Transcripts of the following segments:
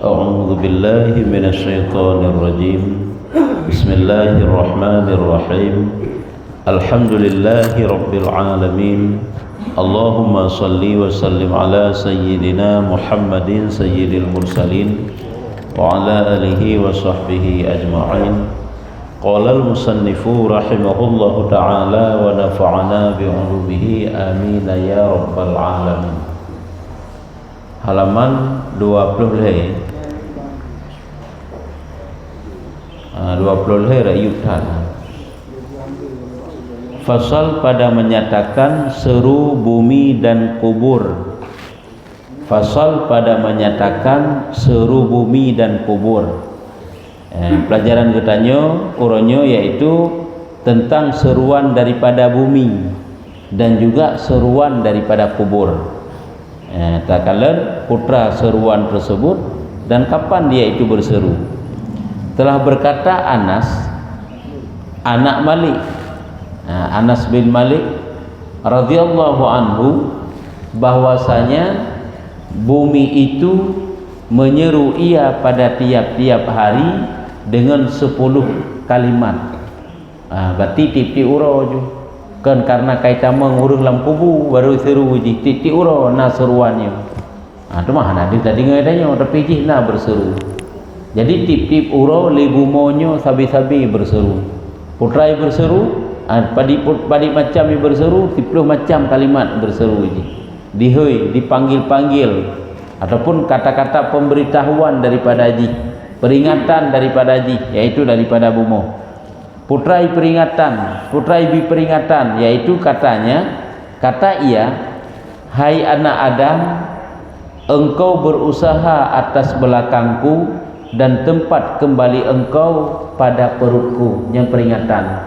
أعوذ بالله من الشيطان الرجيم بسم الله الرحمن الرحيم الحمد لله رب العالمين اللهم صل وسلم على سيدنا محمد سيد المرسلين وعلى آله وصحبه أجمعين قال المصنف رحمه الله تعالى ونفعنا بعلومه آمين يا رب العالمين. Halaman 20 rayutan. Fasal pada menyatakan seru bumi dan kubur. Fasal pada menyatakan seru bumi dan kubur. Pelajaran ketanyo uronyo yaitu tentang seruan daripada bumi dan juga seruan daripada kubur. Tak kala putra seruan tersebut dan kapan dia itu berseru. Telah berkata Anas anak Malik, Anas bin Malik radhiyallahu anhu, bahwasanya bumi itu menyeru ia pada tiap-tiap hari dengan 10 kalimat. Berarti tiap-tiap ura je kan, karena kaitan mengurus dalam kubu baru seru je tiap-tiap ura na seruannya. Tu mah ada tadi ngadanya tapi je na berseru. Jadi tip-tip uro lebumonyo sabi-sabi berseru, putrai berseru, padi macam berseru, 10 macam kalimat berseru je. Dihoi, dipanggil-panggil, ataupun kata-kata pemberitahuan daripada haji, peringatan daripada haji, yaitu daripada bumo. Putrai peringatan, putrai bi peringatan, yaitu katanya, kata ia, hai anak Adam, engkau berusaha atas belakangku dan tempat kembali engkau pada perutku. Yang peringatan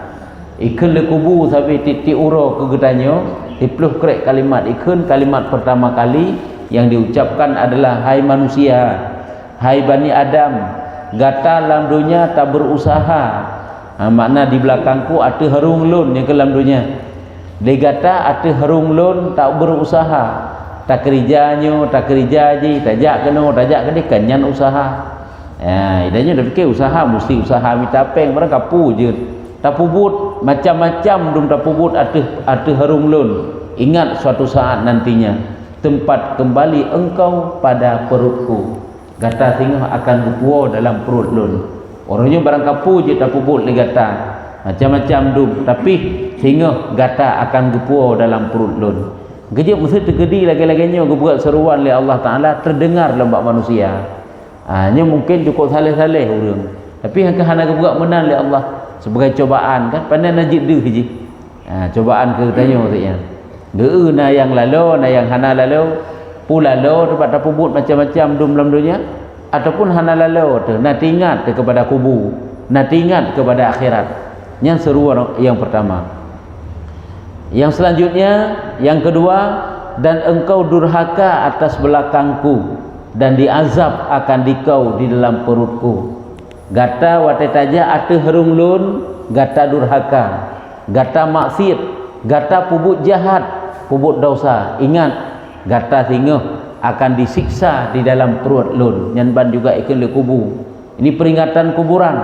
ikun le kubu sampai titik uro kegedanyo 10 krek kalimat. Ikun kalimat pertama kali yang diucapkan adalah hai manusia, hai Bani Adam, gata lam dunia tak berusaha. Makna di belakangku atu harung lun yang ke lam dunia. Dia gata atu harung lun tak berusaha, tak kerjanya, tak kerja je, tajak kena, tajak kena kanyan usaha. Idanya dah fikir usaha mesti usaha minta peng, barang kapu je tapubut macam-macam dum tapubut atu harung lun. Ingat suatu saat nantinya tempat kembali engkau pada perutku, gata singa akan berpuo dalam perut lun. Orangnya barang kapu je tapubut le gata macam-macam dum, tapi singa gata akan berpuo dalam perut lun. Gejep mesti tergedi lagi-laginya gebuat seruan oleh Allah Taala terdengar lembak manusia. Hanya mungkin cukup saleh-saleh orang, tapi hang hana buat menang oleh Allah sebagai cobaan kan, pandai najid deh je. Cobaan ke tanya katanya. Geu na yang lalu, na yang hana lalu, pulalo tempat tapubut macam-macam dum dalam dunia, ataupun hana lalu tu na ingat kepada kubu, na ingat kepada akhirat. Yang seruan yang pertama. Yang selanjutnya, yang kedua, dan engkau durhaka atas belakangku dan diazab akan dikau di dalam perutku. Gata watetaja atu harung lun, gata durhaka, gata maksiat, gata pubut jahat, pubut dosa. Ingat, gata singa akan disiksa di dalam perut lun. Nyanban juga ikan le kubu. Ini peringatan kuburan.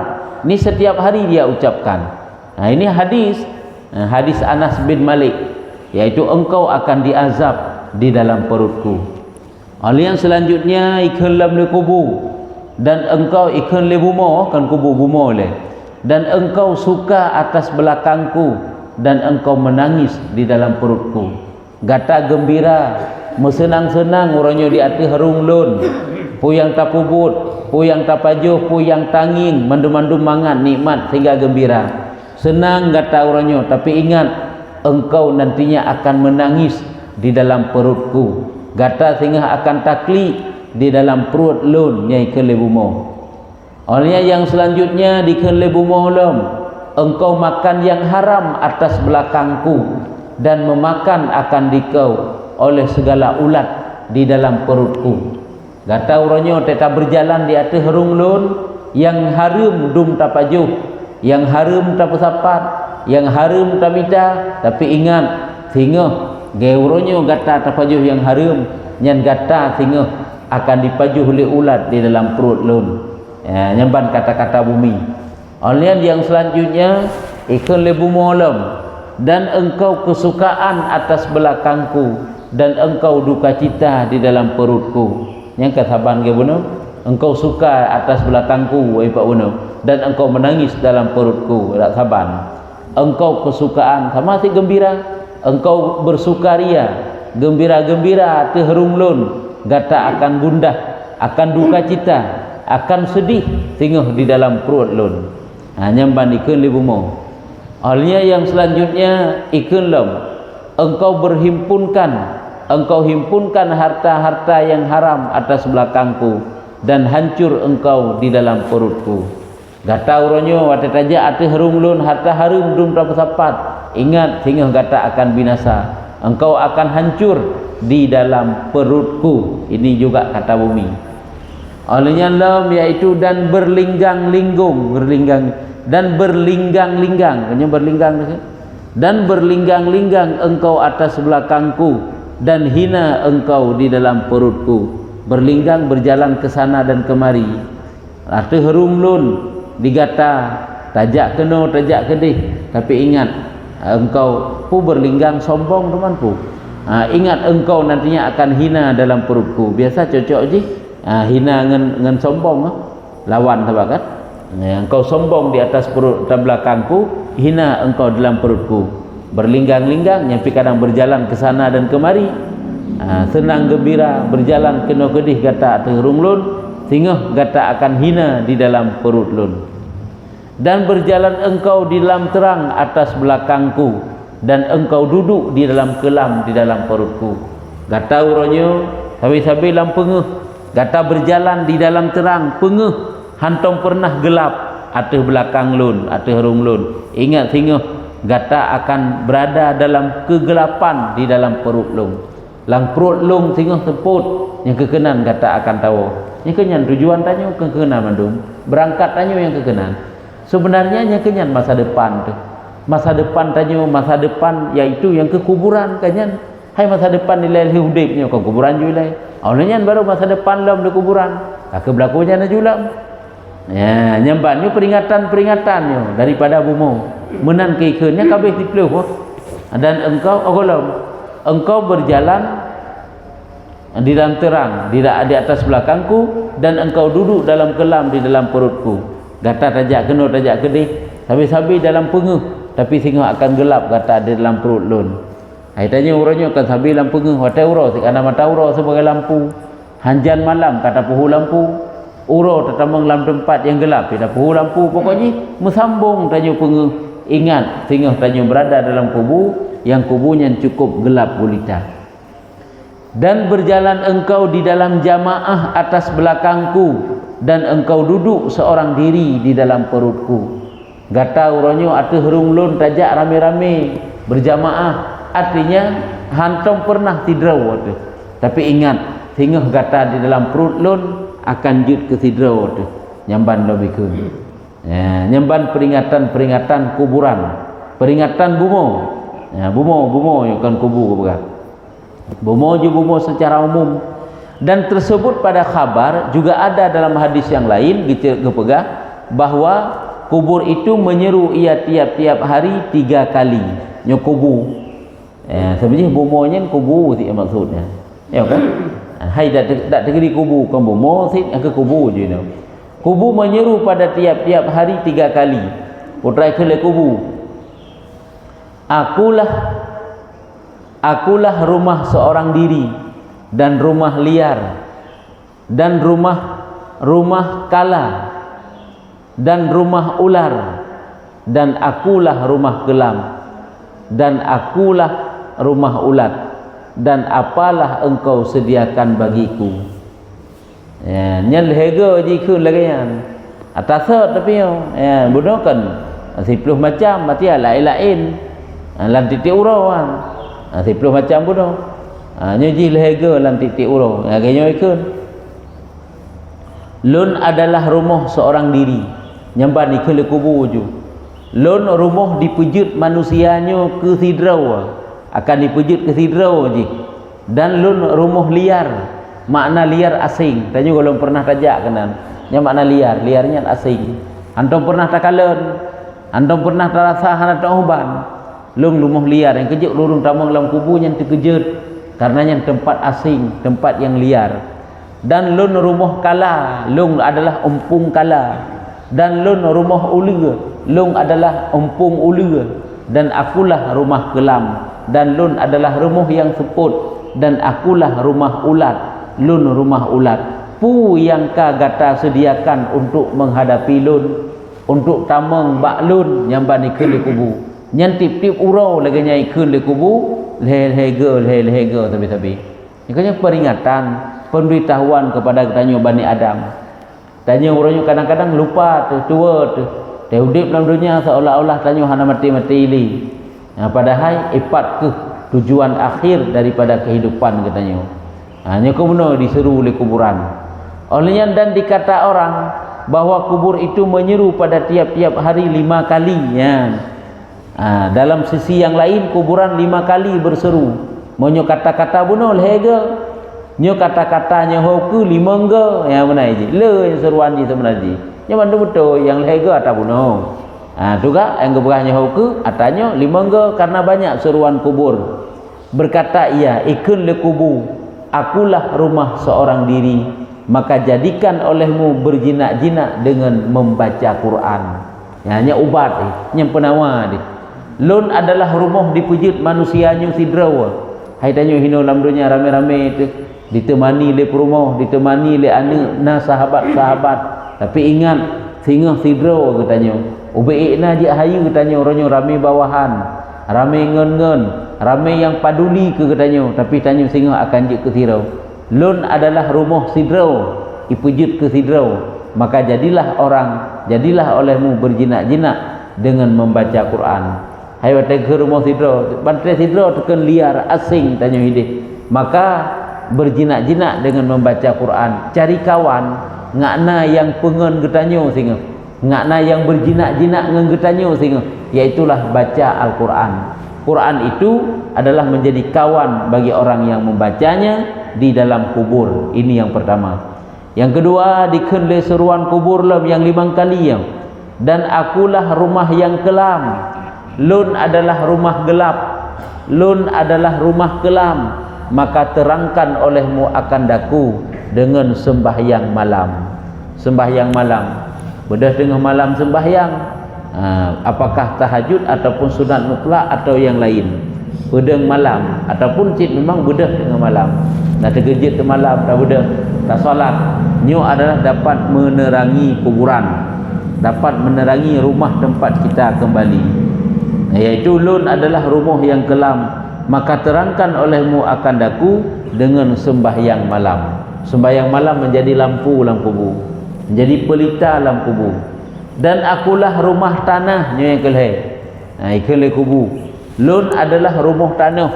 Ini setiap hari dia ucapkan. Ini hadis Anas bin Malik, yaitu engkau akan diazab di dalam perutku. Yang selanjutnya ikan lam le kubu, dan engkau ikan le bumo, kan kubu bumo le, dan engkau suka atas belakangku dan engkau menangis di dalam perutku. Gata gembira, mesenang-senang orangnya di hati harung lun, puyang tapubut, puyang tapajuh, puyang tanging, mandum-mandum mangan nikmat sehingga gembira. Senang gata orangnya, tapi ingat engkau nantinya akan menangis di dalam perutku. Gata sehingga akan takli di dalam perut lun nyai kelebumo. Olehnya yang selanjutnya di kelebumo lom, engkau makan yang haram atas belakangku dan memakan akan dikau oleh segala ulat di dalam perutku. Gata uronyo tetap berjalan di atas harung lun yang harum dum tapajuh, yang harum tapasapat, yang harum tamita, tapi ingat sehingga geuronyo gata tapajuh yang harum nyan gata sehingga akan dipajuh oleh ulat di dalam perut lun. Ya, nyamban kata-kata bumi. Oleh yang selanjutnya, ikun le bumo lem, dan engkau kesukaan atas belakangku, dan engkau duka cita di dalam perutku. Yang kataban ke buno, engkau suka atas belakangku, wahai Pak Buno, dan engkau menangis dalam perutku, tak saban. Engkau kesukaan, sama si gembira, engkau bersukaria, gembira-gembira teherung lun, gata akan gundah, akan duka cita, akan sedih, tinggal di dalam perut lun. Nyamban ikun li bumo. Halnya yang selanjutnya ikun lem, engkau himpunkan harta-harta yang haram atas belakangku, dan hancur engkau di dalam perutku. Gata uronyo wate taja ate herung lun harta harum dum sapat. Ingat sehingga gata akan binasa. Engkau akan hancur di dalam perutku. Ini juga kata bumi. Olehnya lam yaitu dan berlinggang-linggung, dan berlinggang-linggang. Kanya berlinggang dan berlinggang-linggang engkau atas belakangku, dan hina engkau di dalam perutku. Berlinggang, berjalan ke sana dan kemari. Ate herum lun digata tajak keno tajak kedih, tapi ingat engkau pu berlinggang sombong teman pu. Ingat engkau nantinya akan hina dalam perutku. Biasa cocok je hina ngen sombong lawan apa kan. Engkau sombong di atas perut dan belakangku, hina engkau dalam perutku. Berlinggang-linggang, nyampi kadang berjalan ke sana dan kemari. Senang gembira berjalan keno kedih gata terung lun, sehingga gata akan hina di dalam perut lun. Dan berjalan engkau di dalam terang atas belakangku, dan engkau duduk di dalam kelam di dalam perutku. Gata uronyo sabi-sabi lam pengeh, gata berjalan di dalam terang pengeh, hantong pernah gelap atas belakang lun, atas herung lun. Ingat sehingga gata akan berada dalam kegelapan di dalam perut lun. Lang perut lung sehingga seput yang kekenan gata akan tahu. Yang kenyan tujuan tanya kekenan mandum, berangkat tanya yang kekenan. Sebenarnya yang kenyan masa depan tu. Masa depan tanya masa depan yaitu yang ke kuburan kenyan. Hai masa depan nilai hidupnya ke kuburan julai. Awalnya baru masa depan dalam di kuburan. Ke belakunya na julam. Ya, nyamban ni peringatan-peringatannya daripada bumo. Menan ke ikannya kabeh dipluh. Dan engkau engkau berjalan di dalam terang di atas belakangku, dan engkau duduk dalam kelam di dalam perutku. Gata tajak kena tajak kedih, sabi-sabi dalam pengeh, tapi sehingga akan gelap gata di dalam perut lun. Hai tanya urangnya akan sabi dalam pengeh, watai uro kerana mata uro sebagai lampu. Hanjan malam kata puhu lampu, uro tetamang dalam tempat yang gelap, tidak puhu lampu. Pokoknya mesambung tanya pengeh. Ingat sehingga tanya berada dalam kubu yang kubunya cukup gelap gulita. Dan berjalan engkau di dalam jamaah atas belakangku, dan engkau duduk seorang diri di dalam perutku. Gata uronyo atu herung lun tajak rame-rame berjamaah, artinya hantom pernah tidraw tu. Tapi ingat sehingga gata di dalam perut lun akan jut ke tidraw tu. Nyamban lebih ya, nyamban peringatan-peringatan kuburan, peringatan bumo. Ya, bumo yang kan kubu bukan. Bumo secara umum, dan tersebut pada khabar juga ada dalam hadis yang lain gitu kepegah bahwa kubur itu menyeru ia tiap-tiap hari 3 kali nyokubu. Sebenarnya bumonya kubu sih maksudnya. Ya kan? Hai dak tegeri kubu kan bumo sih yang ke kubu je no. Kubu menyeru pada tiap-tiap hari 3 kali. Putrai ke kubu. Akulah rumah seorang diri, dan rumah liar, dan rumah kala, dan rumah ular, dan akulah rumah kelam, dan akulah rumah ulat, dan apalah engkau sediakan bagiku. Ya, nyen hega jikun lagi yan. Atas tapi ya budokan 10 macam mati lain-lain. Lan titik urawan 10 macam pun nyoji lehega lan titik uro agaknya ikun. Lun adalah rumah seorang diri, nyamban ikun le kubu ju. Lun rumah dipejut manusianya ke sidraw, akan dipejut ke sidraw je. Dan lun rumah liar, makna liar asing. Tanya kalau pernah tajak kanan. Nya makna liar, liarnya asing. Antum pernah takalen, antum pernah terasa hana tauban. Lung lumah liar yang kejut lurung tamang dalam kubur yang terkejut karenanya tempat asing, tempat yang liar. Dan lun rumah kala, lung adalah empung kala. Dan lun rumah uliga, lung adalah empung uliga. Dan akulah rumah kelam. Dan lun adalah rumah yang seput. Dan akulah rumah ulat, lun rumah ulat. Pu yang ka gata sediakan untuk menghadapi lun, untuk tamang bak lun yang bani ke kubu. Nyan tip-tip urau lagi nyai ke kubu, lehega tapi. Ini peringatan, pemberitahuan kepada tanya Bani Adam. Tanya orangnya kadang-kadang lupa tua tu. Dia hidup dalam dunia seolah-olah tanya hana mati-mati ini. Padahal ipat ke tujuan akhir daripada kehidupan katanya. Hanya kemudian diseru oleh kuburan. Olehnya dan dikata orang bahwa kubur itu menyeru pada tiap-tiap hari 5 kali. Ya. Dalam sisi yang lain kuburan 5 kali berseru. Monyo kata-kata bunuh lehega. Nyo kata-katanya hoku 5 ge. Ya mana ji? Le seruan ji sebenarnya. Nya mandu betul yang lehega ata bunuh. Juga yang geberahnya hoku atanya 5 ge karena banyak seruan kubur. Berkata ia, ikun le kubu, akulah rumah seorang diri, maka jadikan olehmu berjinak-jinak dengan membaca Quran. Ya, hanya ubat yang penawa di. Lun adalah rumah dipujut manusianya sidrawa. Hai tanya hino dalam dunia rame-rame itu ditemani le rumah, ditemani le anak na sahabat-sahabat. Tapi ingat singa sidrawa katanya. Ubeikna je hayu katanya orangnya rame bawahan, rame ngen-ngen, rame yang paduli ke katanya, tapi tanya singa akan je ke sirau. Lun adalah rumah sidraw, ipujud ke sidraw, maka jadilah olehmu berjinak-jinak dengan membaca Quran. Hai watai ke rumah sidraw, bantai sidraw tekan liar asing tanya hidup, maka berjinak-jinak dengan membaca Quran. Cari kawan ngakna yang pengen katanya singa, ngakna yang berjinak-jinak dengan katanya singa, iaitulah baca Al-Quran. Quran itu adalah menjadi kawan bagi orang yang membacanya di dalam kubur. Ini yang pertama. Yang kedua, dikenle seruan kubur lam yang 5 kali yang. Dan akulah rumah yang kelam. Lun adalah rumah gelap. Lun adalah rumah kelam. Maka terangkan olehmu akan daku dengan sembahyang malam. Sembahyang malam. Bedah dengan malam sembahyang. Apakah tahajud ataupun sunat mutlak atau yang lain. Bedeng malam ataupun cik memang bedah dengan malam. Nak terkejut ke malam tak bedah, tak solat. Nyo adalah dapat menerangi kuburan, dapat menerangi rumah tempat kita kembali. Iaitu lun adalah rumah yang kelam, maka terangkan olehmu akan daku dengan sembahyang malam. Sembahyang malam menjadi lampu dalam kubur, menjadi pelita dalam kubur. Dan akulah rumah tanahnya yang kelih. Ikhlas kubur. Lun adalah rumah tanah.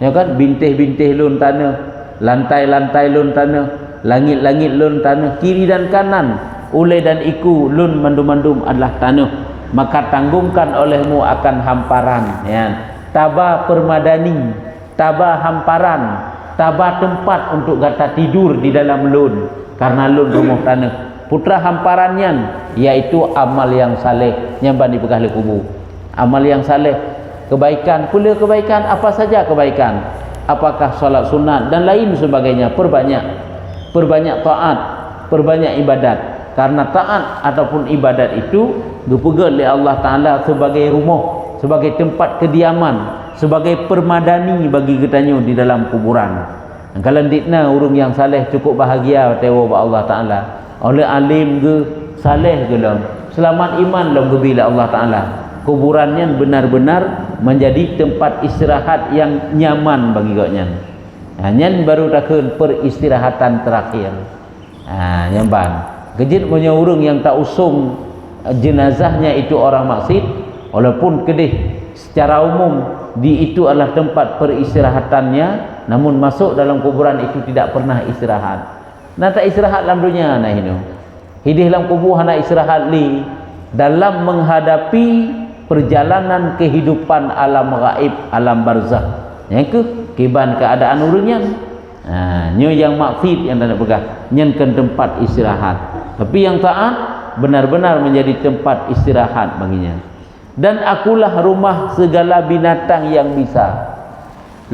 Ya kan, bintih-bintih lun tanah, lantai-lantai lun tanah, langit-langit lun tanah, kiri dan kanan, ulai dan iku lun mandum-mandum adalah tanah. Maka tanggungkan olehmu akan hamparan, ya. Tabah permadani, tabah hamparan, tabah tempat untuk gata tidur di dalam lun, karena lun rumah tanah. Putra hamparannya yaitu amal yang saleh yang bani pegah le kubur. Amal yang saleh, kebaikan, pula kebaikan, apa saja kebaikan. Apakah solat sunat dan lain sebagainya, perbanyak taat, perbanyak ibadat. Karena taat ataupun ibadat itu dipegang oleh Allah Taala sebagai rumah, sebagai tempat kediaman, sebagai permadani bagi kitanya di dalam kuburan. Kalau ditna urung yang saleh cukup bahagia tewa Allah Taala. Oleh alim ke saleh ke dalam selamat iman dalam gebila Allah Ta'ala. Kuburannya benar-benar menjadi tempat istirahat yang nyaman bagi gaknya. Hanya baru takkan peristirahatan terakhir. Nyamban kejit punya urung yang tak usung jenazahnya itu orang maksud, walaupun kedih secara umum di itu adalah tempat peristirahatannya, namun masuk dalam kuburan itu tidak pernah istirahat. Nah tak istirahat dalam dunia nah ini. Hidih dalam kubur hana istirahat li dalam menghadapi perjalanan kehidupan alam gaib, alam barzakh. Yang ke kiban keadaan urangnya. Nyo yang maksud yang tak pegang nyenkan tempat istirahat, tapi yang taat benar-benar menjadi tempat istirahat baginya. Dan akulah rumah segala binatang yang bisa.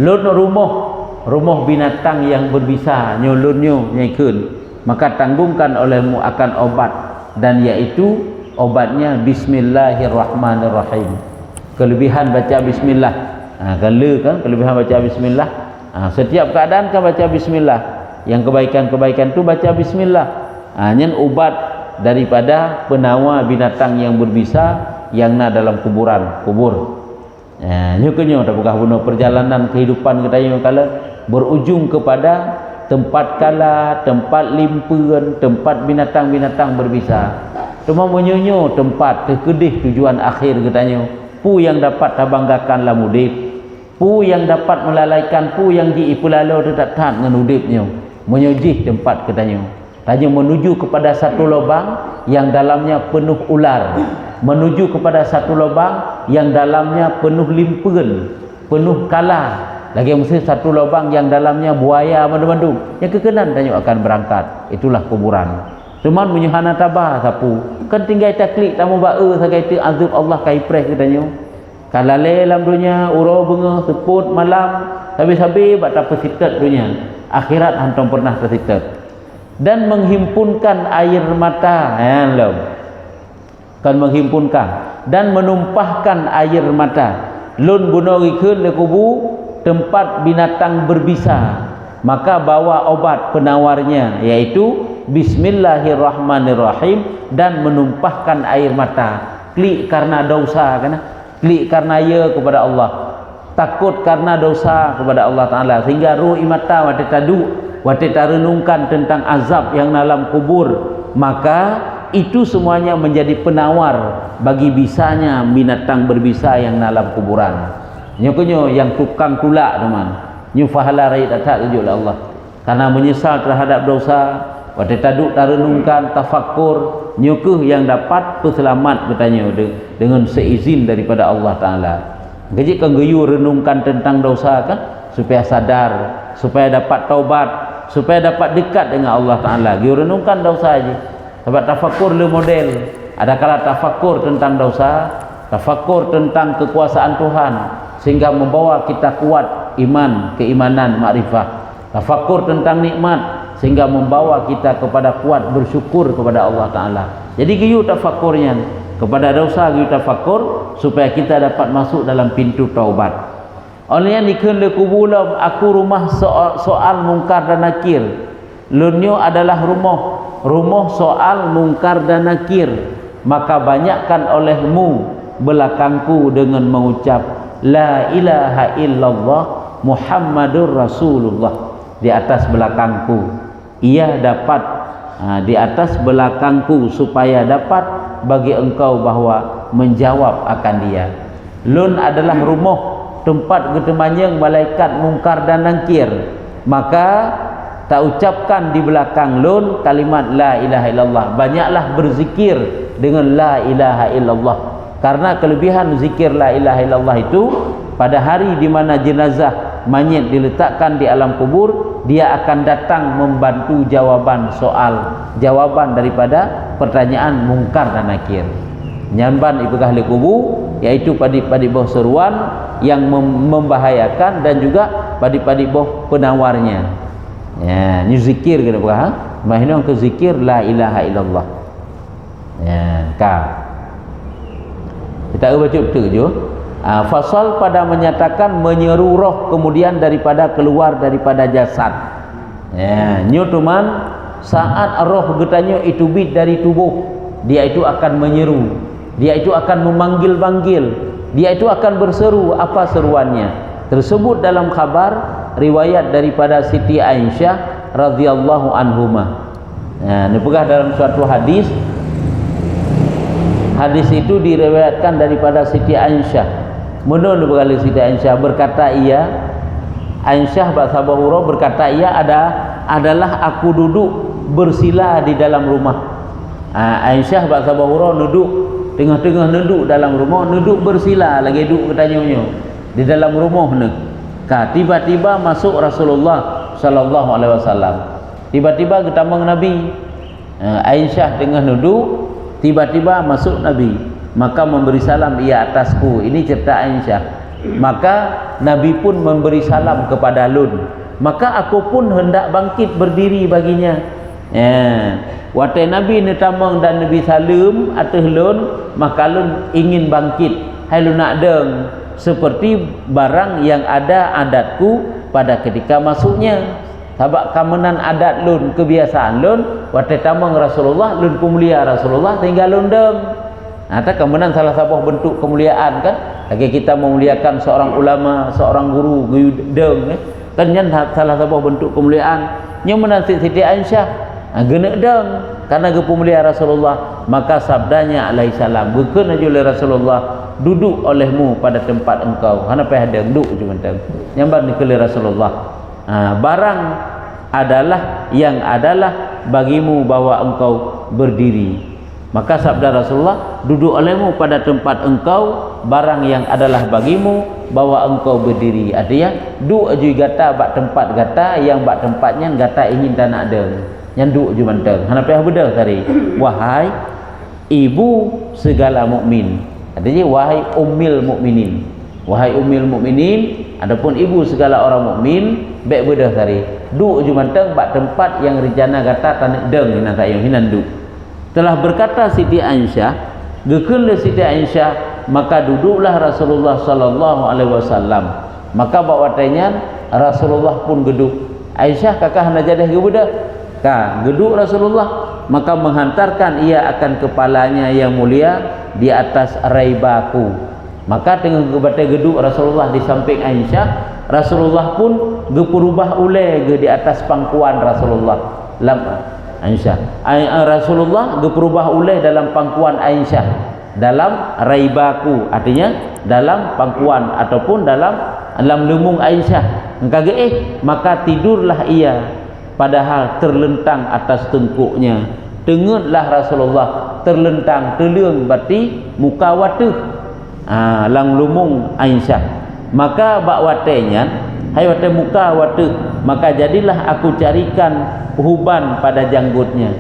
Lun rumah binatang yang berbisa, nyo lun nyo nyaikun, maka tanggungkan olehmu akan obat, dan yaitu obatnya bismillahirrahmanirrahim. Kelebihan baca bismillah. Kalau kan kelebihan baca bismillah. Setiap keadaan kan baca bismillah. Yang kebaikan-kebaikan tu baca bismillah. Nyen ubat daripada penawar binatang yang berbisa yang na dalam kubur. Nyo kenyo tak bukan guna perjalanan kehidupan kita yang kala berujung kepada tempat kala, tempat limpuan, tempat binatang-binatang berbisa. Cuma menyonyo tempat terkedih tujuan akhir katanya. Pu yang dapat tabanggakan la mudip, pu yang dapat melalaikan, pu yang diipulalo tetap tahan dengan udipnya. Menyujih tempat katanya. Tanya menuju kepada satu lubang yang dalamnya penuh ular, menuju kepada satu lubang yang dalamnya penuh limpuan, penuh kala. Lagi mesti satu lubang yang dalamnya buaya mandu-mandu. Yang kekenan tanya akan berangkat. Itulah kuburan. Cuman menyuhana tabah sapu. Kan tinggal taklik tamu bae sagai tu azab Allah kai preh katanya. Kalale dalam dunia uro benga seput malam habis-habis bak tak persitat dunia. Akhirat hantam pernah tersitat. Dan menghimpunkan air mata, kan menghimpunkan dan menumpahkan air mata. Lun bunuh ikun le kubu tempat binatang berbisa, maka bawa obat penawarnya yaitu bismillahirrahmanirrahim dan menumpahkan air mata. Klik karena dosa kan, klik karena ya kepada Allah, takut karena dosa kepada Allah Ta'ala, sehingga ruh imata wate tadu wate renungkan tentang azab yang dalam kubur. Maka itu semuanya menjadi penawar bagi bisanya binatang berbisa yang dalam kuburan. Nyokonyo yang tukang tulak teman, nyu fahala rai tak tunjuklah Allah karena menyesal terhadap dosa, wate taduk tarenungkan tafakkur, nyukuh yang dapat peselamat katanya dengan seizin daripada Allah Taala. Gaji kan geyu renungkan tentang dosa kan supaya sadar, supaya dapat taubat, supaya dapat dekat dengan Allah Taala. Geyu renungkan dosa aja. Sebab tafakkur le model. Ada kala tafakkur tentang dosa, tafakkur tentang kekuasaan Tuhan, sehingga membawa kita kuat iman, keimanan, makrifah. Tafakkur tentang nikmat sehingga membawa kita kepada kuat bersyukur kepada Allah Ta'ala. Jadi giyu tafakkurnya kepada dosa, giyu tafakkur supaya kita dapat masuk dalam pintu taubat. Oleh yang dikhen le kubulam aku rumah soal mungkar dan nakir. Lunyo adalah rumah soal mungkar dan nakir. Maka banyakkan olehmu belakangku dengan mengucap la ilaha illallah Muhammadur Rasulullah di atas belakangku. Ia dapat di atas belakangku supaya dapat bagi engkau bahawa menjawab akan dia. Lun adalah rumah tempat ketemanyang malaikat mungkar dan nakir. Maka tak ucapkan di belakang lun kalimat la ilaha illallah. Banyaklah berzikir dengan la ilaha illallah. Karena kelebihan zikir la ilaha illallah itu pada hari di mana jenazah mayit diletakkan di alam kubur, dia akan datang membantu jawaban daripada pertanyaan mungkar dan nakir. Nyamban ibegah le kubu yaitu padi-padi boh seruan yang membahayakan dan juga padi-padi boh penawarnya. Ya, ni zikir ke apa? Mahina ke zikir la ilaha illallah. Ya, kita baca betul je. Fasal pada menyatakan menyeru roh kemudian daripada keluar daripada jasad. Ya, nyu teman saat roh getanya itu bid dari tubuh, dia itu akan menyeru, dia itu akan memanggil-manggil, dia itu akan berseru. Apa seruannya? Tersebut dalam khabar riwayat daripada Siti Aisyah radhiyallahu anhuma. Nah, ini pegah dalam suatu hadis. Hadis itu diriwayatkan daripada Siti Aisyah. Menurut berkali Siti Aisyah berkata ia, Aisyah Basabahura berkata ia adalah aku duduk bersila di dalam rumah. Aisyah Basabahura duduk tengah-tengah duduk dalam rumah, duduk bersila lagi duduk katanya di dalam rumah ni. Tiba-tiba masuk Rasulullah sallallahu alaihi wasallam. Tiba-tiba ketamang Nabi, Aisyah tengah duduk, tiba-tiba masuk Nabi, maka memberi salam, ia atasku. Ini cerita Aisyah. Maka Nabi pun memberi salam kepada Lun, maka aku pun hendak bangkit berdiri baginya. Waktu Nabi netamang dan Nabi salam atas Lun, maka Lun ingin bangkit. Hai Lun nak deng, seperti barang yang ada adatku pada ketika masuknya. Sebab kamenan adat Lun, kebiasaan Lun, waktu tamang Rasulullah, Lun pemulia Rasulullah, tinggal Lun deng. Ada kemudian salah satu bentuk kemuliaan kan, lagi kita memuliakan seorang ulama, seorang guru deng kan, yang salah satu bentuk kemuliaan. Yang menanti Siti Aisyah genek deng karena kepemulia Rasulullah, maka sabdanya alaihi salam, bukan aja oleh Rasulullah, duduk olehmu pada tempat engkau. Hana payah deng duduk cuma deng nyambar nikeli Rasulullah. Barang adalah yang adalah bagimu bahwa engkau berdiri. Maka sabda Rasulullah, duduk olehmu pada tempat engkau, barang yang adalah bagimu bahwa engkau berdiri. Artinya duk ajui gata bak tempat gata yang bak tempatnya gata ingin tak nak deng. Yang duk ju manteng. Hana payah bedah tadi. Wahai ibu segala mukmin. Artinya wahai ummil mukminin. Wahai ummil mukminin, adapun ibu segala orang mukmin, baik bedah tadi. Duk ju manteng bak tempat yang rencana gata tak nak deng hinan tak yang hinan duk. Telah berkata Siti Aisyah, gekenlah Siti Aisyah, maka duduklah Rasulullah sallallahu alaihi wasallam. Maka bawatanya Rasulullah pun geduk. Aisyah kakak hendak jadi gebudak. Geduk Rasulullah, maka menghantarkan ia akan kepalanya yang mulia di atas raibaku. Maka dengan kebatai geduk Rasulullah di samping Aisyah, Rasulullah pun berubah ulai di atas pangkuan Rasulullah. Aisyah, Rasulullah berubah ulai dalam pangkuan Aisyah, dalam raibaku, artinya dalam pangkuan ataupun dalam lumung Aisyah. Maka tidurlah ia, padahal terlentang atas tengkuknya. Tengutlah Rasulullah terlentang telung berarti muka watuh lang lumung Aisyah. Maka bak watenya, hai wate muka watuh, maka jadilah aku carikan uban pada janggutnya.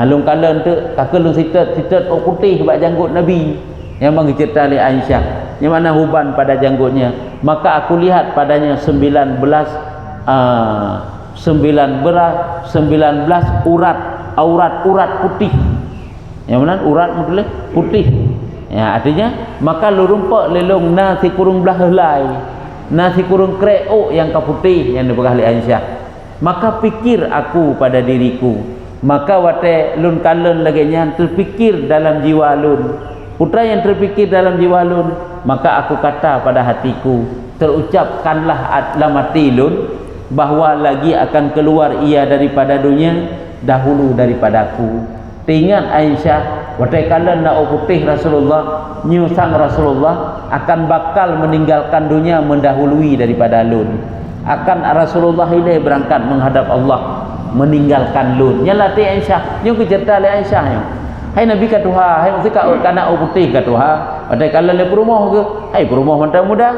Lung kala tu kakak lung sitat putih bak janggut Nabi yang mencerita oleh Aisyah, yang mana uban pada janggutnya. Maka aku lihat padanya 19 urat putih. Yang mana urat mudle putih. Ya, artinya maka lu rumpak lelong nasi kurung belah helai, nasi kurung kreo yang kaputih yang dibegah oleh Aisyah. Maka pikir aku pada diriku, maka wate lun kalen lagi yang terpikir dalam jiwa lun, putra yang terpikir dalam jiwa lun, maka aku kata pada hatiku, terucapkanlah dalam hati lun bahwa lagi akan keluar ia daripada dunia dahulu daripadaku. Ingat Aisyah, wate kalen nak putih Rasulullah, nyusang Rasulullah akan bakal meninggalkan dunia mendahului daripada lun. Akan Rasulullah ini berangkat menghadap Allah meninggalkan lun. Nyalati Aisyah, nyung cerita le Aisyah nyung. Hai Nabi katuha, hai mesti ka kana putih katuha. Pada kala le perumah ke, hai perumah mantap muda.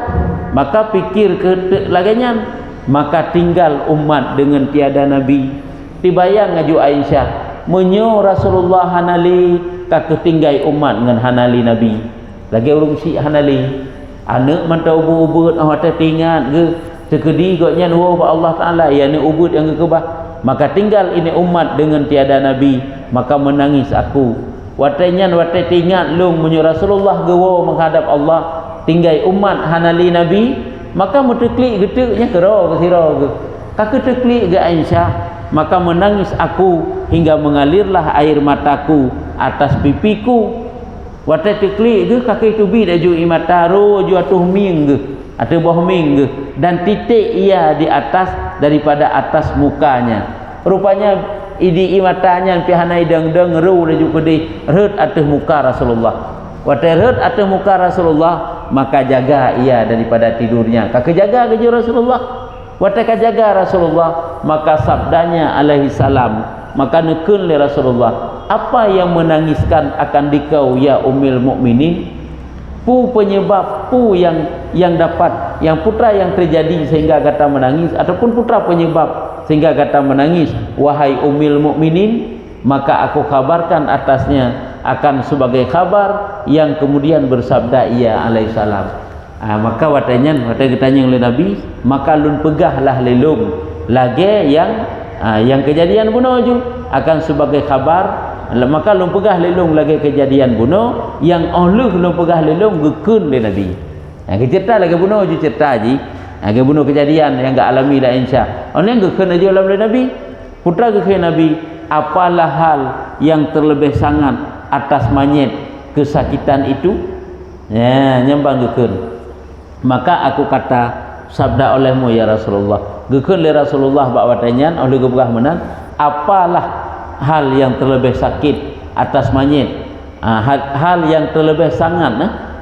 Maka pikir ke laganya, maka tinggal umat dengan tiada Nabi. Tibayang ngaju Aisyah, menyo Rasulullah hanali ka ketinggai umat dengan hanali Nabi. Lagi urung si hanali. Anak mantau ubud awak tingat ke sekedi gotnya nuh Allah Taala ya ni ubud yang kebah, maka tinggal ini umat dengan tiada Nabi, maka menangis aku. Watenya wate tingat lung menyo Rasulullah gewo menghadap Allah, tinggai umat hanali Nabi, maka muteklik geteknya kero ke sira ke. Kake teklik ke Aisyah, maka menangis aku hingga mengalirlah air mataku atas pipiku. Wate teklik ke kake tubi daju imata ro ju atuh ming ke atau bawah ming dan titik ia di atas daripada atas mukanya. Rupanya idi matanya pihana idang-dang ru dan juga di reut atas muka Rasulullah. Wate reut atas muka Rasulullah, maka jaga ia daripada tidurnya. Kake jaga ke Rasulullah. Wate kajaga Rasulullah, maka sabdanya alaihi salam, maka nekun le Rasulullah, apa yang menangiskan akan dikau ya ummil mukminin? Pu penyebab, pu yang dapat, yang putra yang terjadi sehingga kata menangis, ataupun putra penyebab sehingga kata menangis, wahai ummil mukminin, maka aku kabarkan atasnya akan sebagai kabar yang kemudian bersabda ia alaihissalam. Maka watanya tanya oleh Nabi, maka lun pegahlah lelum lagi yang kejadian bunuh ju akan sebagai kabar, maka lun pegah lelung lagi kejadian bunuh yang oleh lun pegah lelung gekun le Nabi. Cerita lagi bunuh ju cerita ji, lagi bunuh kejadian yang enggak alami dah insya. Orang gekun aja oleh Nabi, putra gekun Nabi, apalah hal yang terlebih sangat atas manyet kesakitan itu? Ya, nyambang gekun. Maka aku kata sabda olehmu ya Rasulullah, gekun le Rasulullah bak watanyan oleh gebah menan, apalah hal yang terlebih sakit atas manyet, hal yang terlebih sangat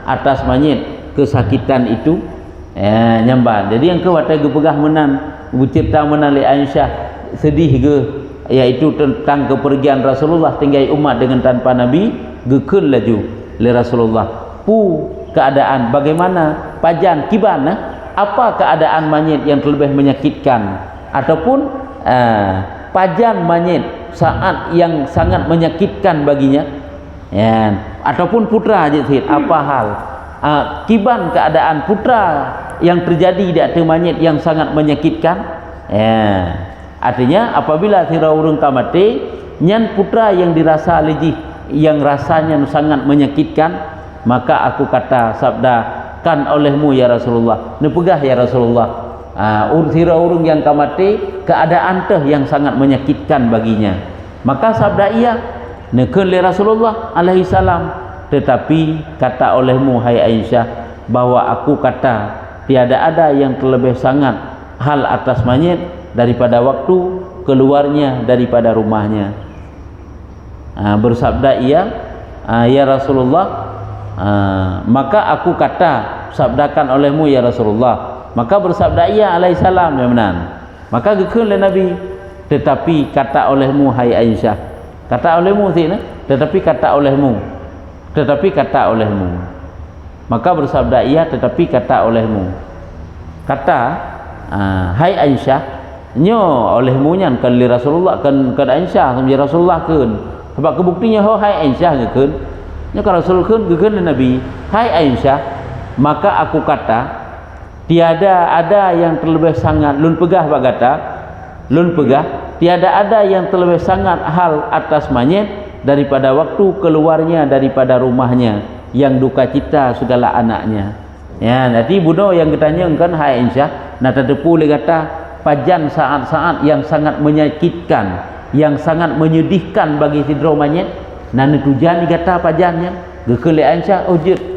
atas manyet kesakitan itu? Ya, nyambang. Jadi yang ke watai gebah menan bercerita menan li Aisyah sedih ke, yaitu tentang kepergian Rasulullah tinggal umat dengan tanpa Nabi, gekun laju li Rasulullah pu keadaan bagaimana pajan kiban, apa keadaan manyet yang terlebih menyakitkan, ataupun pajan manyet saat yang sangat menyakitkan baginya, ya, ataupun putra aja sih, apa hal kiban keadaan putra yang terjadi di atas manyet yang sangat menyakitkan, ya. Artinya apabila sira urung tamati nyan putra yang dirasa lejih yang rasanya sangat menyakitkan, maka aku kata sabdakan olehmu ya Rasulullah, nepegah ya Rasulullah, sira urung yang kamati keadaan teh yang sangat menyakitkan baginya. Maka sabda ia nekeun li Rasulullah alaihi salam, tetapi kata olehmu hai Aisyah bahwa aku kata tiada ada yang terlebih sangat hal atas manyet daripada waktu keluarnya daripada rumahnya. Bersabda ia, ya Rasulullah, maka aku kata sabdakan olehmu ya Rasulullah, maka bersabda ia alaihissalam ya menan, maka gekun le Nabi, tetapi kata olehmu hai Aisyah, kata olehmu sih tetapi kata olehmu, tetapi kata olehmu, maka bersabda ia tetapi kata olehmu, kata hai Aisyah nyo olehmu nyan kan li Rasulullah kan Aisyah sama Rasulullah kan, sebab kebuktinya hai Aisyah gekun. Ya kalau Rasul gekun Nabi, hai Aisyah, maka aku kata tiada ada yang terlebih sangat lun pegah bagata, lun pegah tiada ada yang terlebih sangat hal atas manyet daripada waktu keluarnya daripada rumahnya yang duka cita segala anaknya. Ya, nanti bunuh yang ditanya kan hai Aisyah, nah tetepu le kata pajan saat-saat yang sangat menyakitkan, yang sangat menyedihkan bagi sidro manyet. Nana tujan dikata pajannya gekele Aisyah,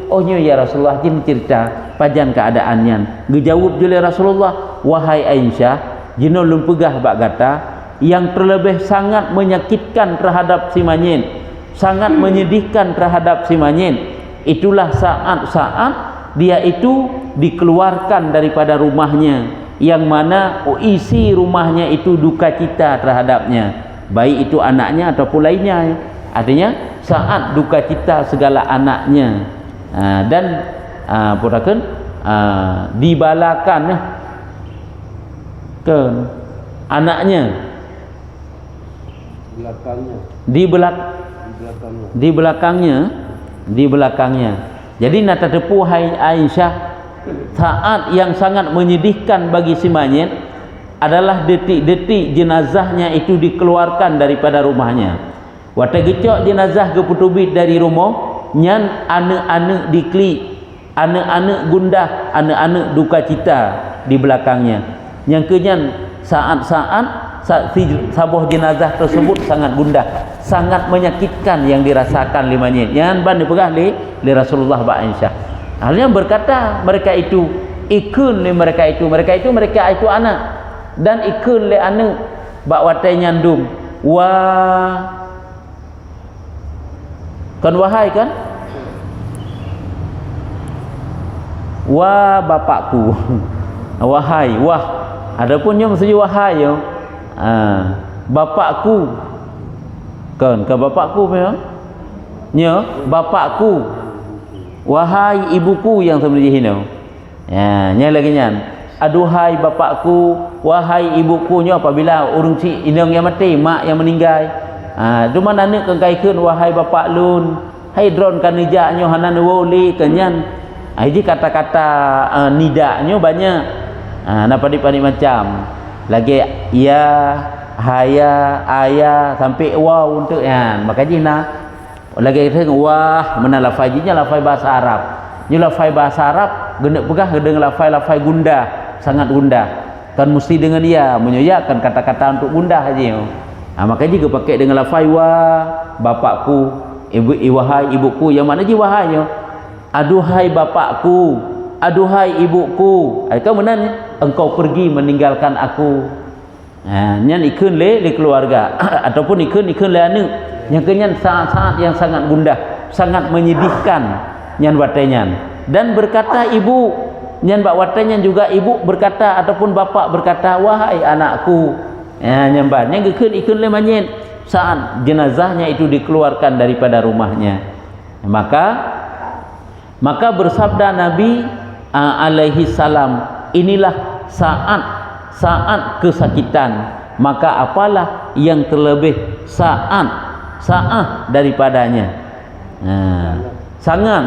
ohnya ya Rasulullah jin cerita pajan keadaannya, gejawab jule Rasulullah, wahai Aisyah jino lum pegah bak kata yang terlebih sangat menyakitkan terhadap si manyet, sangat menyedihkan terhadap si manyet, itulah saat-saat dia itu dikeluarkan daripada rumahnya, yang mana isi rumahnya itu duka cita terhadapnya, baik itu anaknya ataupun lainnya. Artinya saat duka cita segala anaknya, dan purakan dibalakan ke anaknya di belakangnya. Jadi nata tepu hai Aisyah, saat yang sangat menyedihkan bagi si manyet adalah detik-detik jenazahnya itu dikeluarkan daripada rumahnya. Wata gecok jenazah ke putubit dari rumah nyan anak-anak diklik, anak-anak gundah, anak-anak duka cita di belakangnya. Yang kenyan saat-saat sabuh jenazah tersebut sangat gundah, sangat menyakitkan yang dirasakan limanya. Yang ban dipegah li Rasulullah ba Aisyah. Halnya berkata mereka itu ikun li mereka itu anak, dan ikun li anak bak watai nyandum kan wahai kan wah bapakku wahai wah adapun yang mesti wahai yo bapakku kan ke bapakku memang nya bapakku wahai ibuku yang sebenarnya hino ya nya lagi nyan aduhai bapakku, wahai ibuku nyo apabila urang si indang yang mati, mak yang meninggal. Cuma anak kan kaikun wahai bapak lun, hai dron kan nijaknyo hanan woli kenyan. Ini kata-kata nidaknyo banyak. Napa-napa macam. Lagi ya, haya, ayah sampai waw untuk yan. Makanya lagi kita wah mana lafainya lafai bahasa Arab. Ni lafai bahasa Arab guna pegah dengan lafai gundah, sangat gundah. Kan mesti dengan dia menyoyakan kata-kata untuk gundah aja. Makanya juga pakai dengan lafai wah bapakku, wahai ibuku, yang mana je wahainya? Aduhai bapakku, aduhai ibuku. Kau menan engkau pergi meninggalkan aku. Nyan ikun le keluarga ataupun ikun le anak. Yang kenyan saat-saat yang sangat gundah, sangat menyedihkan nyan watenyan. Dan berkata ibu, nyan bak watenyan juga ibu berkata ataupun bapak berkata wahai anakku. Nyamban yang ikun le manyen saat jenazahnya itu dikeluarkan daripada rumahnya. Maka bersabda Nabi alaihi salam, inilah saat kesakitan, maka apalah yang terlebih saat daripadanya. Sangat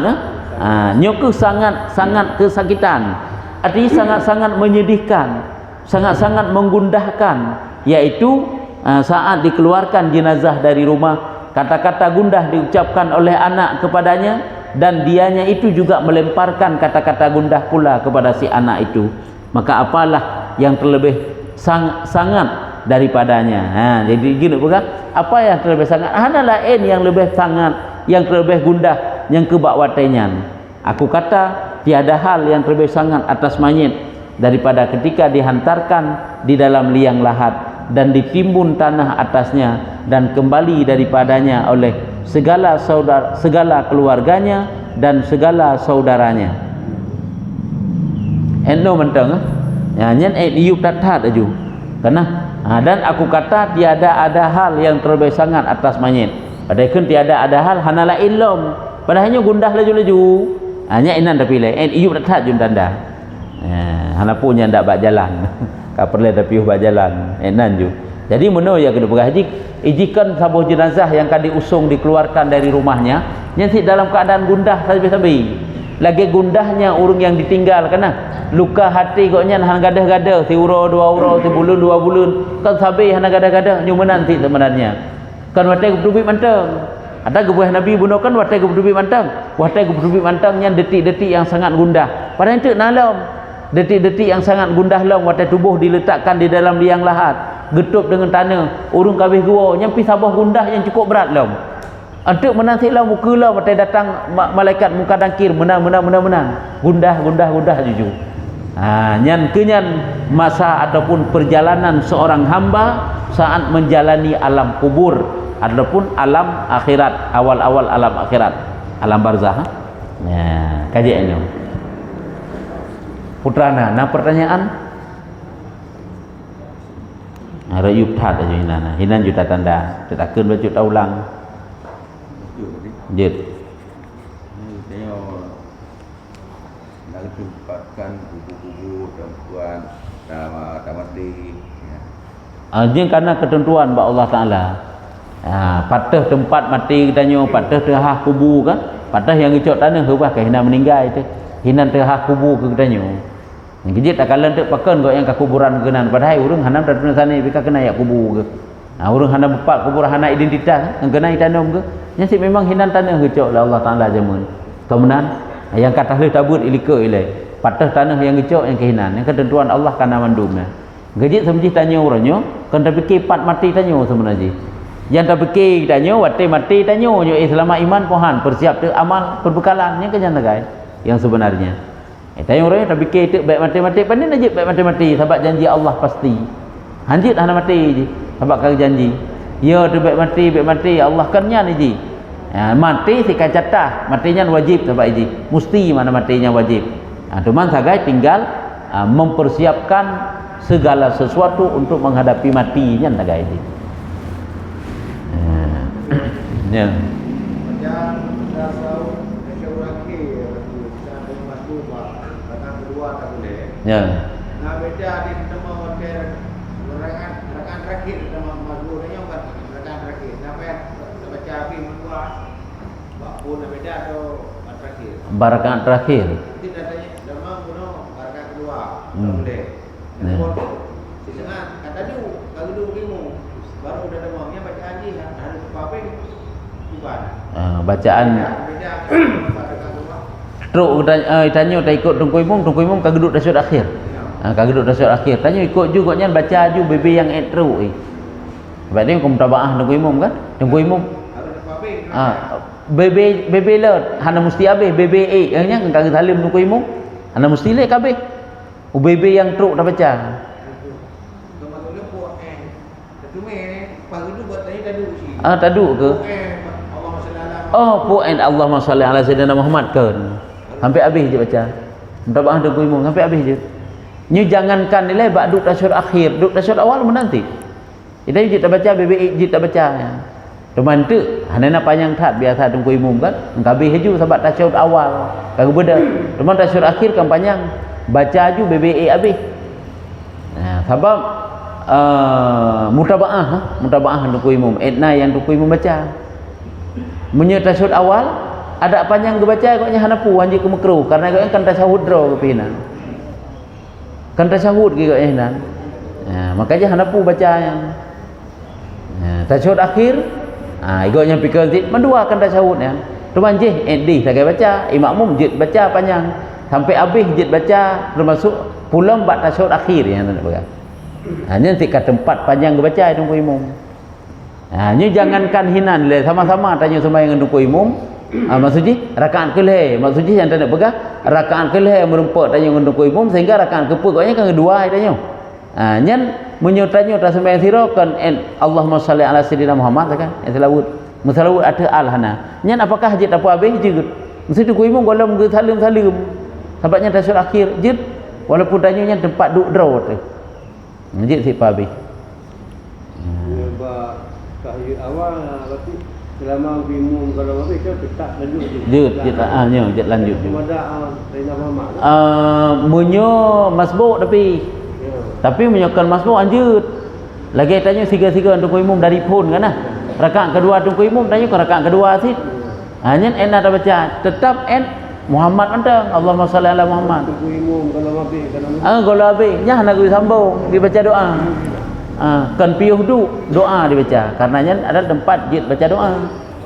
nyoku sangat kesakitan, artinya sangat menyedihkan, sangat menggundahkan, yaitu saat dikeluarkan jenazah dari rumah, kata-kata gundah diucapkan oleh anak kepadanya, dan dianya itu juga melemparkan kata-kata gundah pula kepada si anak itu. Maka apalah yang terlebih sangat daripadanya. Jadi gini bukan? Apa yang terlebih sangat? Ada lain yang lebih sangat, yang terlebih gundah, yang kebawatenyan. Aku kata tiada hal yang terlebih sangat atas mayit daripada ketika dihantarkan di dalam liang lahat dan ditimbun tanah atasnya dan kembali daripadanya oleh segala keluarganya dan segala saudaranya. Endo menteng nyan iup tathat aju. Karena dan aku kata tiada ada hal yang terlebih sangat atas mayit. Padahal tiada ada hal hanala ilom. Padahalnya gundah laju-laju. Hanya inan tapi le iup tathat jun tanda. Hana punya ndak bak jalan. Ka perle tapi bak jalan. Enan ju. Jadi meno ya kena berhaji ijikan sabuh jenazah yang kan diusung dikeluarkan dari rumahnya nyanti dalam keadaan gundah sabi-sabi. Lagi gundahnya urang yang ditinggal kena luka hati koknya hang gadah-gadah si uro dua uro si bulun dua bulun kan sabi hang gadah-gadah nyu menanti sebenarnya. Kan watai gebubi manteng. Ada gebuah Nabi bunuh kan watai gebubi manteng. Watai gebubi manteng yang detik-detik yang sangat gundah. Padahal itu nalam. Detik-detik yang sangat gundah long watai tubuh diletakkan di dalam liang lahat. Getup dengan tanah urung kabeh gua nyampi sabah gundah yang cukup berat long. Untuk menanti lah muka lah watai datang malaikat muka dangkir menang gundah jujur. Nyan kenyan masa ataupun perjalanan seorang hamba saat menjalani alam kubur ataupun alam akhirat, awal-awal alam akhirat, alam barzah. Kajiannya putrana. Nah pertanyaan rayup that aja hinan juta tanda tetakeun baca ulang jid tempatkan kubu-kubu perempuan dah mati. Dia karena ketentuan ba Allah Taala. Patah tempat mati katanya, patah tengah kubu kan, patah yang icok tanah hubah ke hinan meninggal itu, hinan tengah kubu ke katanya. Jadi tak kalan tak pakan kau yang ke kuburan kenan, padahal urang hanam dah sana bika kena ya kubu ke. Urang hanam bepat kuburan hana identitas yang kena itanum ke. Nya si memang hinan tanah icok lah Allah Taala jamun. Kemudian yang kata le tabut ilika ilai. Patah tanah yang icok yang kehinan, yang ketentuan Allah kana mandumnya. Gejit semji tanya orangnya, kan tak fikir pat mati tanya sebenarnya. Yang tak fikir tanya, wate mati tanya, nyo selama iman pohan, persiap tu amal perbekalan, yang kenyan tagai. Yang sebenarnya. Tanya orangnya tak fikir tu baik mati-mati, pandai najib baik mati-mati, sebab janji Allah pasti. Hanjit hana mati je, sebab kau janji. Ya tu baik mati, Allah kannya ni ji. Mati si kacatah, matinya wajib sebab ji. Mesti mana matinya wajib. Cuman sagai tinggal mempersiapkan segala sesuatu untuk menghadapi matinya tagai ji. Ya. Macam dasau Syawaki sampai masuk batang kedua tak boleh. Ya. Nah beda di tema hotel rekan terakhir tema mazmurnya kan rekan terakhir. Sampai baca api mengua. Pun beda atau terakhir. Barakat terakhir. Itu datanya nama kuno barakat kedua. Boleh. Ya. Setengah kata dulu kalau dulu ilmu baru udah ada maunya baca haji harus apa bukan. Bacaan Beda barakat kedua. teruk tanya tak ikut Tungku Imam kagak duduk tasyahud akhir. Kagak duduk tasyahud akhir. Tanya ikut juga nya baca ju bebe yang teruk. Sebab ni kau mutabaah Tungku Imam kan? Tungku Imam. Bebe le hana mesti habis bebe nya kagak salim Tungku Imam. Hana mesti le kabeh. Bebe yang teruk dah baca. Taduk ke? Puan Allahumma salli ala sayyidina Muhammad kan. Sampai habis je baca. Mutabaah Tungku Imam sampai habis je. Ni jangankan nilai bak duk tasyahud akhir, duk tasyahud awal menanti. Kita je tak baca BBI je tak baca. Teman tu hana nak panjang tat biasa Tungku Imam kan. Habis je sebab tasyahud awal. Kagak beda. Teman tasyahud akhir kan panjang. Baca ju BBI habis. Sebab mutabaah Tungku Imam. Etna yang Tungku Imam baca. Munye tasyahud awal ada panjang ke baca agaknya hanapu anji ke makruh karena agaknya kan tasyahud draw ke pinan. Kan tasyahud ke agaknya. Makanya hanapu baca yang tasyahud akhir agaknya pikir zid mendua kan tasyahud ya. Tuan je di saya baca imam jid baca panjang sampai habis jid baca termasuk pulang bak tasyahud akhir yang nak pegang. Nanti kat tempat panjang ke baca Tungku Imam. Ni jangankan hinan le sama-sama tanya sembahyang Tungku Imam. Maksudnya rakaat kelih, maksudnya yang tak nak pegang rakaat kelih merempak tanya Tungku Imam sehingga rakaat kepuk kan kedua tanya. Nyen menyutanya tak sembahyang sira kan Allahumma salli ala sayyidina Muhammad kan. Selawat. Musalawat ada alhana. Nyen apakah hajat apa habis je? Mesti Tungku Imam golong ke salim. Sebabnya tasyahud akhir je walaupun tanya tempat duk draw tu. Masjid si habis. Tahiyat awal berarti selama bimum kalau habis kan tetap lanjut je lanjut je. Ada Sayyidina Muhammad. Munyo masbuk tapi menyokan masbuk anjut. Lagi tanya siga-siga Tungku Imam dari pun kan rakaat kedua Tungku Imam tanya ke rakaat kedua asid. Hanya ada baca tetap Muhammad antang Allahumma salli ala Muhammad. Tungku Imam kalau habis nya nak sambung dibaca doa. Kan piuh doa dibaca karenanya ada tempat jid baca doa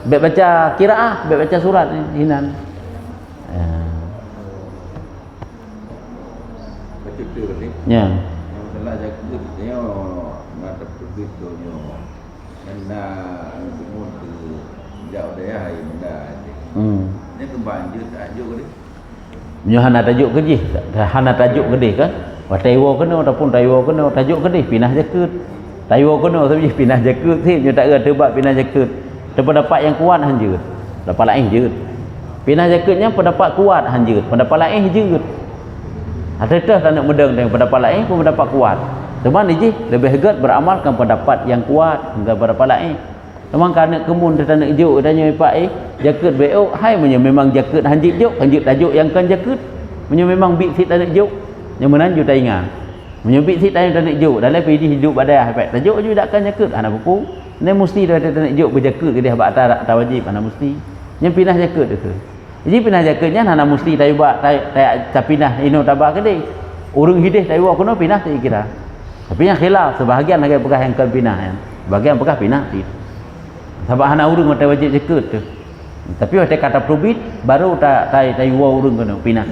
baik baca qiraah baik baca surat hinan Baca tu ni ya masalah jaga dia mata terbit tu nyo kena semua tu jauh dia hai benda ni kembang je tajuk dia nyo hana tajuk ke je hana tajuk ke dia kan Taiwo kena ataupun Taiwo kena tajuk ke dia pinah jakut Taiwo kena tapi pinah jakut sih nyo tak ada tebak pinah jakut pendapat yang kuat hanjut pendapat lain je pinah jakutnya pendapat kuat hanjut pendapat lain je ada tak nak medang dengan pendapat lain pun pendapat kuat teman ni je lebih hegat beramalkan pendapat yang kuat dengan pendapat lain memang kerana kemun dia tak nak juk tanya pak jakut beok hai memang jakut hanjut juk hanjut tajuk yang kan jakut memang big sit tak nak juk yang menanju tak ingat menyebut si tak nak juk dalam pilih hidup badai habis tajuk je takkan jakut anak buku ni mesti dia tak nak juk berjakut ke dia bak tak wajib anak mesti yang pindah jakut tu jadi pindah jakutnya anak mesti tak buat tak pindah ino tabak ke dia urang hidih tak buat kena pindah tak kira tapi yang khilaf sebahagian lagi pegah yang kan pindah ya sebahagian pegah pindah sebab anak urang tak wajib jakut tu tapi waktu kata probit baru tak urang kena pindah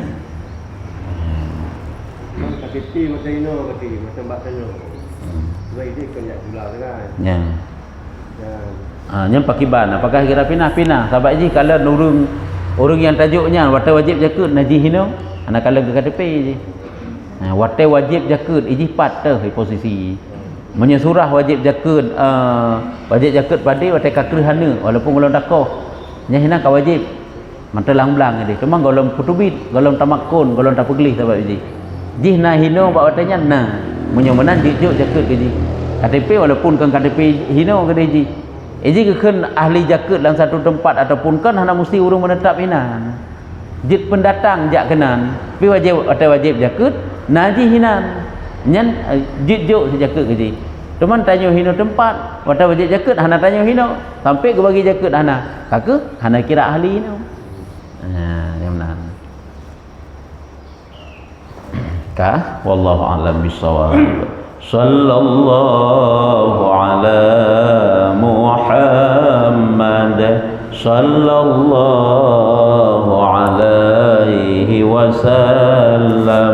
kiti macam ini macam baca no. Sebab ini kan jak pula kan. Ya. Yang pakiban apakah kira pinah sebab ji kalau urang yang tajuknya wate wajib jakut naji hino anak kalau ke KTP je. Wate wajib jakut iji pat posisi. Menyesurah wajib jakut pada wate kakrihana walaupun golong dakoh. Nya hina ka wajib. Mata lang-lang dia. Cuma golong kutubit, golong tamakun, golong tapeglih sebab ji. Ji na hino bak watanya na menyomenan juk jakut ke ji KTP walaupun kan KTP hino ke ji ji ke kan ahli jakut dalam satu tempat ataupun kan hana mesti urang menetap hinan jit pendatang jak kenan tapi wajib jakut naji hinan nyan jujur sejaket ke teman tanya hino tempat wata wajib jaket hana tanya hino sampai ke bagi jaket hana kaka hana kira ahli hino yang benar kah wallahu a'lam bissawab sallallahu ala Muhammad sallallahu alaihi wasallam